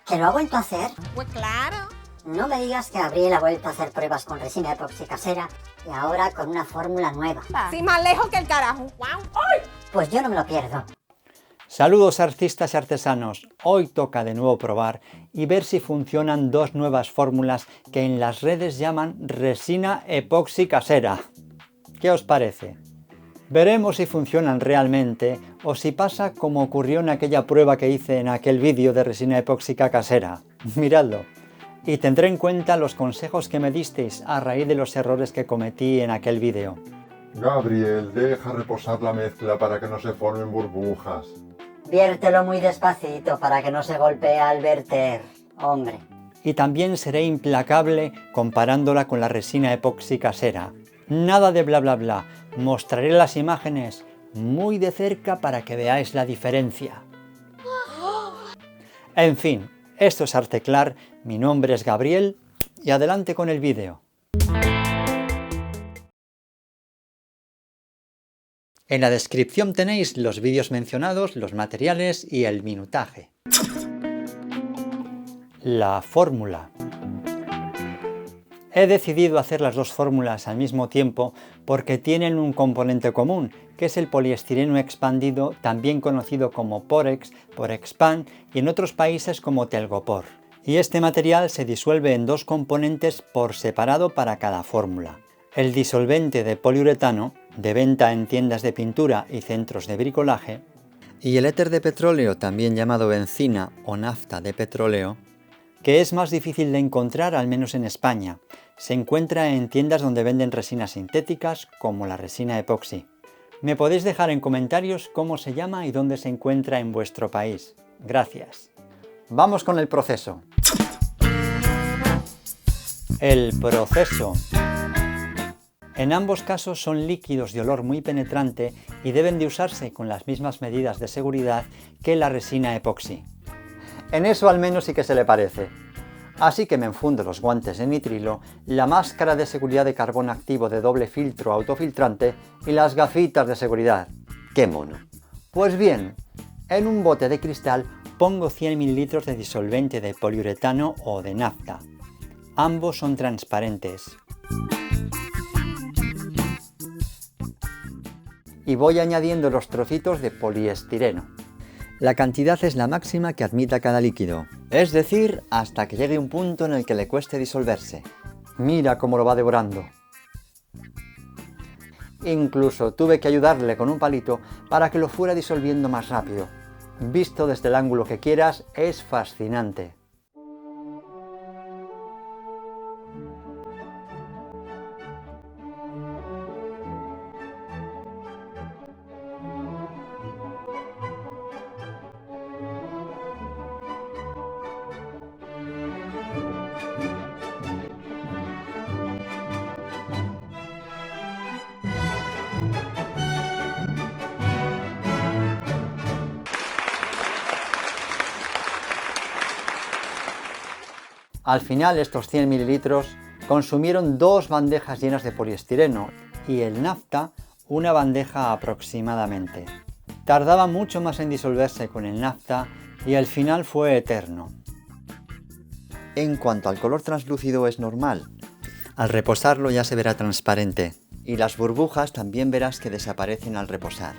¿Que lo ha vuelto a hacer? Pues claro. No me digas que Gabriel ha vuelto a hacer pruebas con resina epoxi casera y ahora con una fórmula nueva. Sí, más lejos que el carajo. ¡Wow! ¡Ay! Pues yo no me lo pierdo. Saludos artistas y artesanos, hoy toca de nuevo probar y ver si funcionan dos nuevas fórmulas que en las redes llaman resina epoxi casera. ¿Qué os parece? Veremos si funcionan realmente o si pasa como ocurrió en aquella prueba que hice en aquel vídeo de resina epóxica casera. Miradlo. Y tendré en cuenta los consejos que me disteis a raíz de los errores que cometí en aquel vídeo. Gabriel, deja reposar la mezcla para que no se formen burbujas. Viértelo muy despacito para que no se golpee al verter, hombre. Y también seré implacable comparándola con la resina epoxi casera. Nada de bla bla bla, mostraré las imágenes muy de cerca para que veáis la diferencia. En fin, esto es Arteclar, mi nombre es Gabriel y adelante con el vídeo. En la descripción tenéis los vídeos mencionados, los materiales y el minutaje. La fórmula. He decidido hacer las dos fórmulas al mismo tiempo porque tienen un componente común, que es el poliestireno expandido, también conocido como Porex, Porexpan y en otros países como Telgopor. Y este material se disuelve en dos componentes por separado para cada fórmula. El disolvente de poliuretano, de venta en tiendas de pintura y centros de bricolaje, y el éter de petróleo, también llamado bencina o nafta de petróleo, que es más difícil de encontrar, al menos en España. Se encuentra en tiendas donde venden resinas sintéticas, como la resina epoxi. Me podéis dejar en comentarios cómo se llama y dónde se encuentra en vuestro país. Gracias. Vamos con el proceso. El proceso. En ambos casos son líquidos de olor muy penetrante y deben de usarse con las mismas medidas de seguridad que la resina epoxi. En eso al menos sí que se le parece. Así que me enfundo los guantes de nitrilo, la máscara de seguridad de carbón activo de doble filtro autofiltrante y las gafitas de seguridad. ¡Qué mono! Pues bien, en un bote de cristal pongo 100 ml de disolvente de poliuretano o de nafta. Ambos son transparentes. Y voy añadiendo los trocitos de poliestireno. La cantidad es la máxima que admita cada líquido, es decir, hasta que llegue un punto en el que le cueste disolverse. Mira cómo lo va devorando. Incluso tuve que ayudarle con un palito para que lo fuera disolviendo más rápido. Visto desde el ángulo que quieras, es fascinante. Al final estos 100 ml consumieron 2 bandejas llenas de poliestireno y el nafta una bandeja aproximadamente. Tardaba mucho más en disolverse con el nafta y el final fue eterno. En cuanto al color translúcido es normal. Al reposarlo ya se verá transparente y las burbujas también verás que desaparecen al reposar.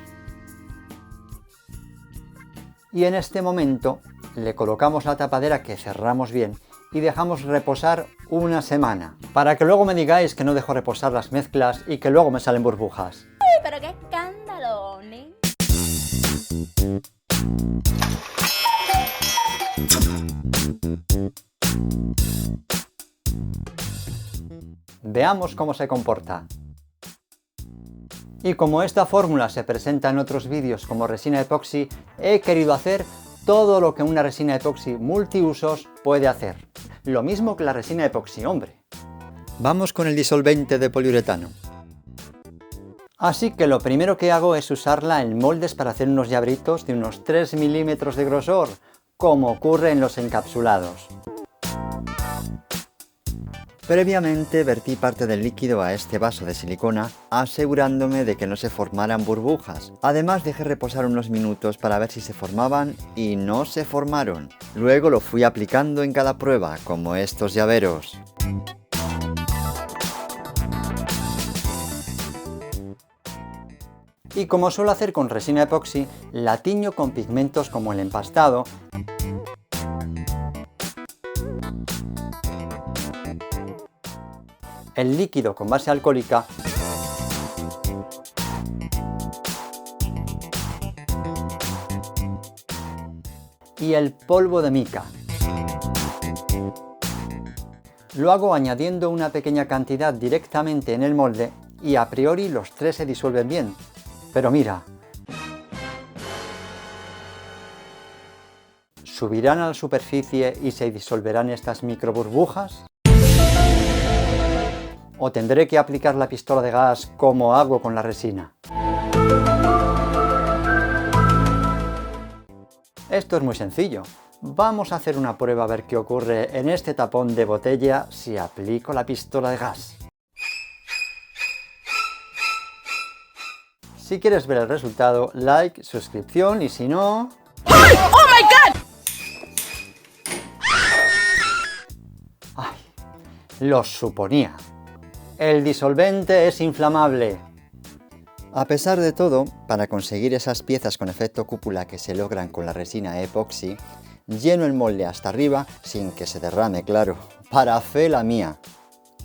Y en este momento le colocamos la tapadera que cerramos bien y dejamos reposar una semana, para que luego me digáis que no dejo reposar las mezclas y que luego me salen burbujas. ¡Uy, pero qué escándalo, ¿eh? Veamos cómo se comporta. Y como esta fórmula se presenta en otros vídeos como resina epoxi, he querido hacer todo lo que una resina epoxi multiusos puede hacer. Lo mismo que la resina epoxi, hombre. Vamos con el disolvente de poliuretano. Así que lo primero que hago es usarla en moldes para hacer unos llaveritos de unos 3 milímetros de grosor, como ocurre en los encapsulados. Previamente vertí parte del líquido a este vaso de silicona, asegurándome de que no se formaran burbujas. Además dejé reposar unos minutos para ver si se formaban y no se formaron. Luego lo fui aplicando en cada prueba, como estos llaveros. Y como suelo hacer con resina epoxi, la tiño con pigmentos como el empastado, el líquido con base alcohólica y el polvo de mica. Lo hago añadiendo una pequeña cantidad directamente en el molde y a priori los tres se disuelven bien. Pero mira, ¿subirán a la superficie y se disolverán estas micro burbujas? ¿O tendré que aplicar la pistola de gas como hago con la resina? Esto es muy sencillo. Vamos a hacer una prueba a ver qué ocurre en este tapón de botella si aplico la pistola de gas. Si quieres ver el resultado, like, suscripción y si no... ¡Oh my God! ¡Ay! Lo suponía. El disolvente es inflamable. A pesar de todo, para conseguir esas piezas con efecto cúpula que se logran con la resina epoxi, lleno el molde hasta arriba sin que se derrame, claro. Para fe la mía.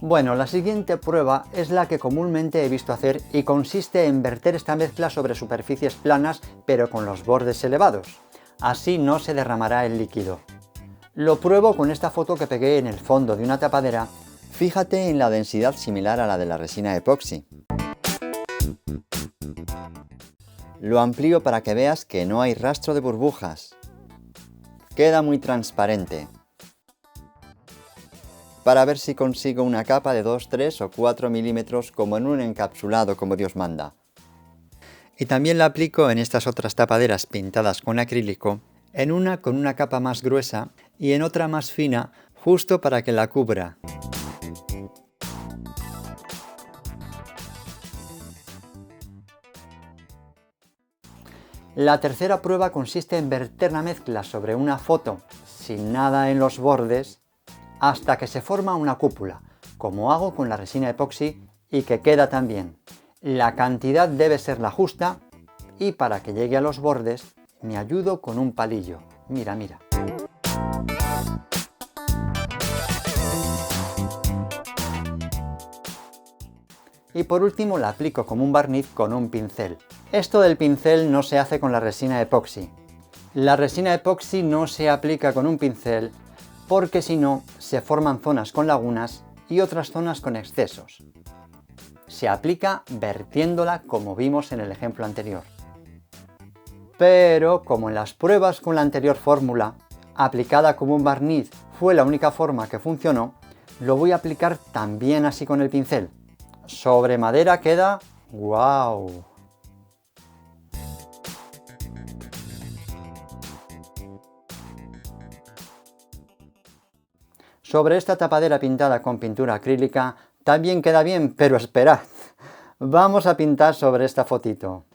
Bueno, la siguiente prueba es la que comúnmente he visto hacer y consiste en verter esta mezcla sobre superficies planas pero con los bordes elevados. Así no se derramará el líquido. Lo pruebo con esta foto que pegué en el fondo de una tapadera. Fíjate en la densidad similar a la de la resina epoxi. Lo amplío para que veas que no hay rastro de burbujas. Queda muy transparente. Para ver si consigo una capa de 2, 3 o 4 milímetros como en un encapsulado como Dios manda. Y también la aplico en estas otras tapaderas pintadas con acrílico, en una con una capa más gruesa y en otra más fina, justo para que la cubra. La tercera prueba consiste en verter la mezcla sobre una foto sin nada en los bordes hasta que se forma una cúpula, como hago con la resina epoxi y que queda tan bien. La cantidad debe ser la justa y para que llegue a los bordes me ayudo con un palillo. Mira, mira. Y por último la aplico como un barniz con un pincel. Esto del pincel no se hace con la resina epoxi. La resina epoxi no se aplica con un pincel porque si no se forman zonas con lagunas y otras zonas con excesos. Se aplica vertiéndola como vimos en el ejemplo anterior. Pero como en las pruebas con la anterior fórmula, aplicada como un barniz fue la única forma que funcionó, lo voy a aplicar también así con el pincel. Sobre madera queda ¡guau! Sobre esta tapadera pintada con pintura acrílica también queda bien, pero esperad, vamos a pintar sobre esta fotito.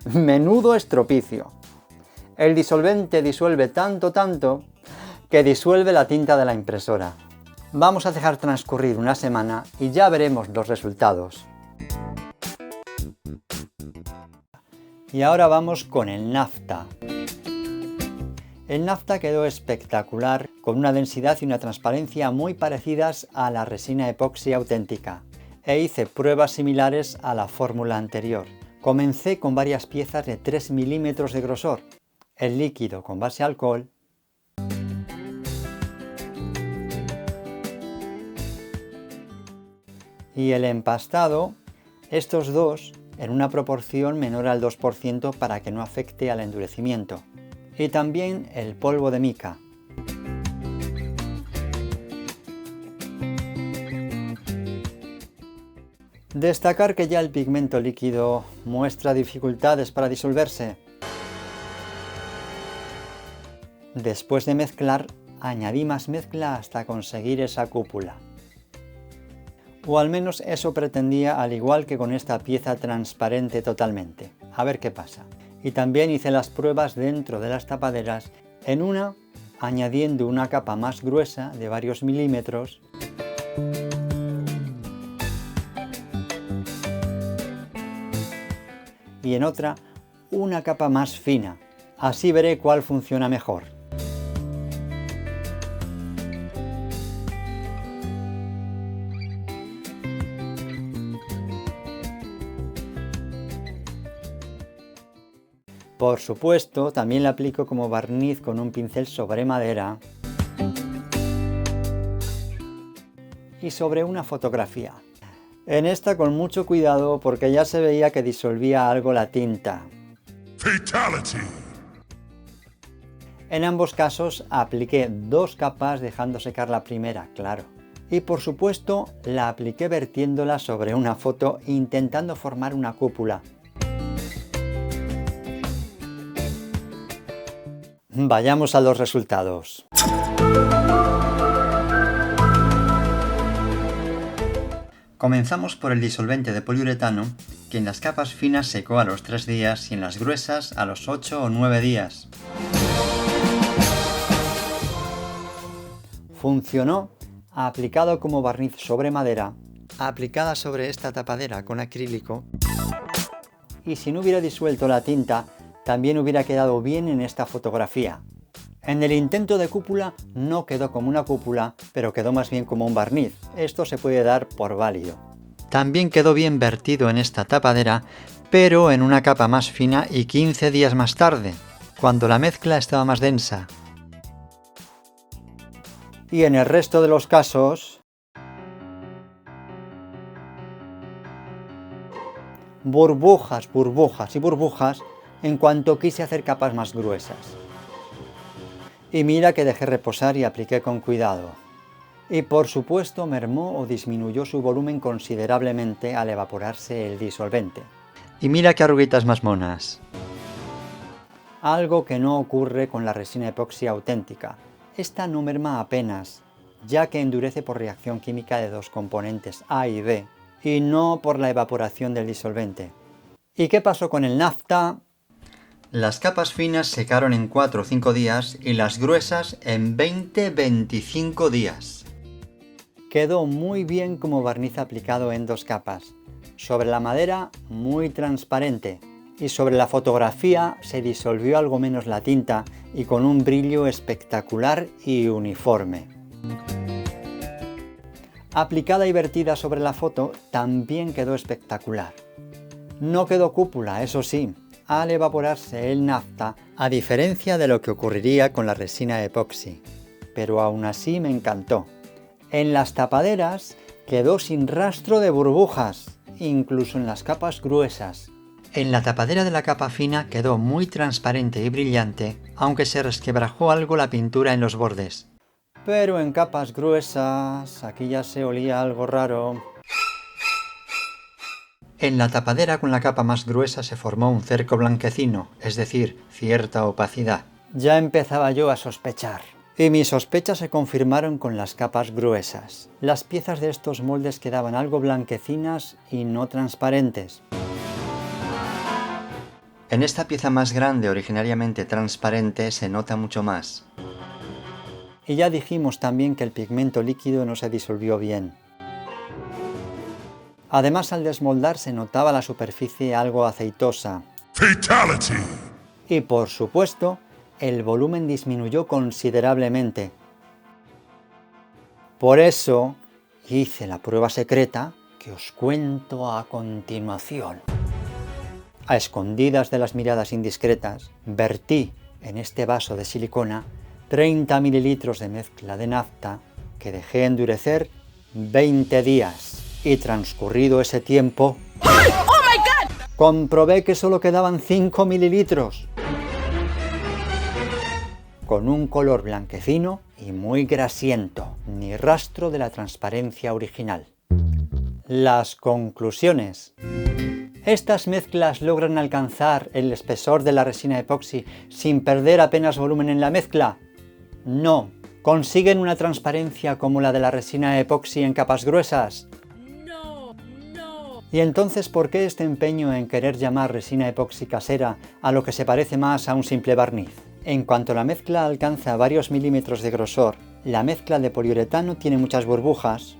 Menudo estropicio. El disolvente disuelve tanto que disuelve la tinta de la impresora. Vamos a dejar transcurrir una semana y ya veremos los resultados. Y ahora vamos con el nafta. El nafta quedó espectacular, con una densidad y una transparencia muy parecidas a la resina epoxi auténtica. E hice pruebas similares a la fórmula anterior. Comencé con varias piezas de 3 milímetros de grosor, el líquido con base alcohol, y el empastado, estos dos en una proporción menor al 2% para que no afecte al endurecimiento, y también el polvo de mica. Destacar que ya el pigmento líquido muestra dificultades para disolverse. Después de mezclar, añadí más mezcla hasta conseguir esa cúpula. O al menos eso pretendía, al igual que con esta pieza transparente totalmente. A ver qué pasa. Y también hice las pruebas dentro de las tapaderas, en una añadiendo una capa más gruesa de varios milímetros y en otra una capa más fina. Así veré cuál funciona mejor. Por supuesto, también la aplico como barniz con un pincel sobre madera y sobre una fotografía. En esta con mucho cuidado porque ya se veía que disolvía algo la tinta. Fatality. En ambos casos apliqué 2 capas dejando secar la primera, claro. Y por supuesto la apliqué vertiéndola sobre una foto intentando formar una cúpula. Vayamos a los resultados. Comenzamos por el disolvente de poliuretano, que en las capas finas secó a los 3 días y en las gruesas a los 8 o 9 días. Funcionó aplicado como barniz sobre madera, aplicada sobre esta tapadera con acrílico, y si no hubiera disuelto la tinta, también hubiera quedado bien en esta fotografía. En el intento de cúpula no quedó como una cúpula, pero quedó más bien como un barniz. Esto se puede dar por válido. También quedó bien vertido en esta tapadera, pero en una capa más fina y 15 días más tarde, cuando la mezcla estaba más densa. Y en el resto de los casos, burbujas, burbujas y burbujas en cuanto quise hacer capas más gruesas. Y mira que dejé reposar y apliqué con cuidado. Y por supuesto mermó o disminuyó su volumen considerablemente al evaporarse el disolvente. Y mira qué arruguitas más monas. Algo que no ocurre con la resina epoxi auténtica. Esta no merma apenas, ya que endurece por reacción química de 2 componentes A y B, y no por la evaporación del disolvente. ¿Y qué pasó con el nafta? Las capas finas secaron en 4 o 5 días y las gruesas en 20-25 días. Quedó muy bien como barniz aplicado en 2 capas. Sobre la madera, muy transparente. Y sobre la fotografía se disolvió algo menos la tinta y con un brillo espectacular y uniforme. Aplicada y vertida sobre la foto también quedó espectacular. No quedó cúpula, eso sí, al evaporarse el nafta, a diferencia de lo que ocurriría con la resina epoxi. Pero aún así me encantó. En las tapaderas quedó sin rastro de burbujas, incluso en las capas gruesas. En la tapadera de la capa fina quedó muy transparente y brillante, aunque se resquebrajó algo la pintura en los bordes. Pero en capas gruesas, aquí ya se olía algo raro. En la tapadera con la capa más gruesa se formó un cerco blanquecino, es decir, cierta opacidad. Ya empezaba yo a sospechar. Y mis sospechas se confirmaron con las capas gruesas. Las piezas de estos moldes quedaban algo blanquecinas y no transparentes. En esta pieza más grande, originariamente transparente, se nota mucho más. Y ya dijimos también que el pigmento líquido no se disolvió bien. Además, al desmoldar se notaba la superficie algo aceitosa. Fatality. Y por supuesto, el volumen disminuyó considerablemente. Por eso hice la prueba secreta que os cuento a continuación. A escondidas de las miradas indiscretas, vertí en este vaso de silicona 30 mililitros de mezcla de nafta que dejé endurecer 20 días. Y transcurrido ese tiempo, comprobé que solo quedaban 5 mililitros. Con un color blanquecino y muy grasiento, ni rastro de la transparencia original. Las conclusiones. ¿Estas mezclas logran alcanzar el espesor de la resina epoxi sin perder apenas volumen en la mezcla? No. ¿Consiguen una transparencia como la de la resina epoxi en capas gruesas? No. ¿Y entonces por qué este empeño en querer llamar resina epoxi casera a lo que se parece más a un simple barniz? En cuanto la mezcla alcanza varios milímetros de grosor, la mezcla de poliuretano tiene muchas burbujas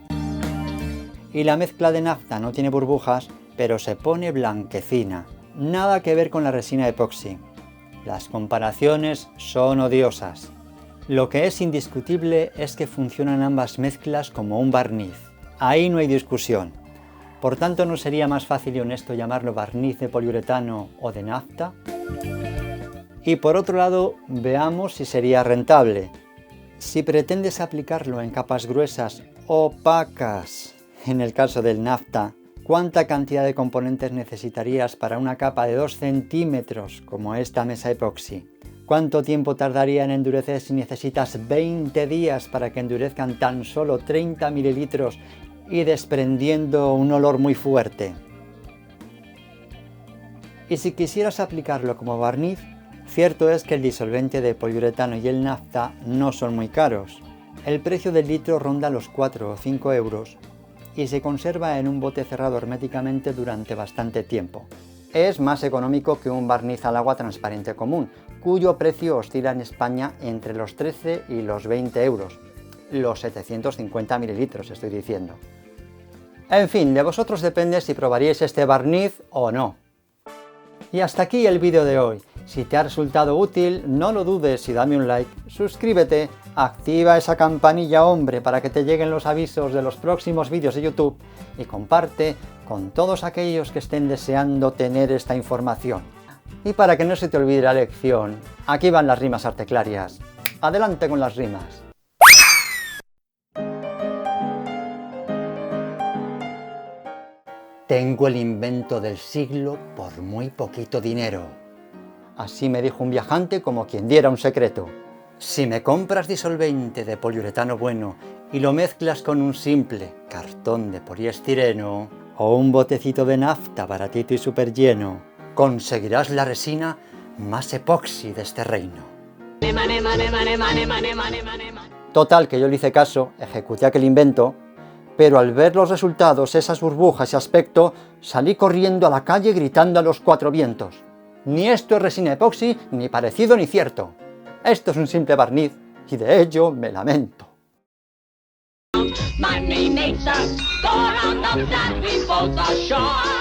y la mezcla de nafta no tiene burbujas, pero se pone blanquecina. Nada que ver con la resina epoxi. Las comparaciones son odiosas. Lo que es indiscutible es que funcionan ambas mezclas como un barniz. Ahí no hay discusión. Por tanto, ¿no sería más fácil y honesto llamarlo barniz de poliuretano o de nafta? Y por otro lado, veamos si sería rentable. Si pretendes aplicarlo en capas gruesas, opacas, en el caso del nafta, ¿cuánta cantidad de componentes necesitarías para una capa de 2 centímetros como esta mesa epoxi? ¿Cuánto tiempo tardaría en endurecer si necesitas 20 días para que endurezcan tan solo 30 mililitros y desprendiendo un olor muy fuerte? Y si quisieras aplicarlo como barniz, cierto es que el disolvente de poliuretano y el nafta no son muy caros. El precio del litro ronda los 4 o 5 euros y se conserva en un bote cerrado herméticamente durante bastante tiempo. Es más económico que un barniz al agua transparente común, cuyo precio oscila en España entre los 13 y los 20 euros. Los 750 mililitros estoy diciendo. En fin, de vosotros depende si probaríais este barniz o no. Y hasta aquí el vídeo de hoy. Si te ha resultado útil, no lo dudes y dame un like, suscríbete, activa esa campanilla hombre para que te lleguen los avisos de los próximos vídeos de YouTube y comparte con todos aquellos que estén deseando tener esta información. Y para que no se te olvide la lección, aquí van las rimas arteclarias. Adelante con las rimas. Tengo el invento del siglo por muy poquito dinero. Así me dijo un viajante como quien diera un secreto. Si me compras disolvente de poliuretano bueno y lo mezclas con un simple cartón de poliestireno o un botecito de nafta baratito y súper lleno, conseguirás la resina más epoxi de este reino. Total, que yo le hice caso, ejecuté aquel invento, pero al ver los resultados, esas burbujas y aspecto, salí corriendo a la calle gritando a los 4 vientos. Ni esto es resina epoxi, ni parecido ni cierto. Esto es un simple barniz, y de ello me lamento. My name ain't Go around the flat, we both are sure.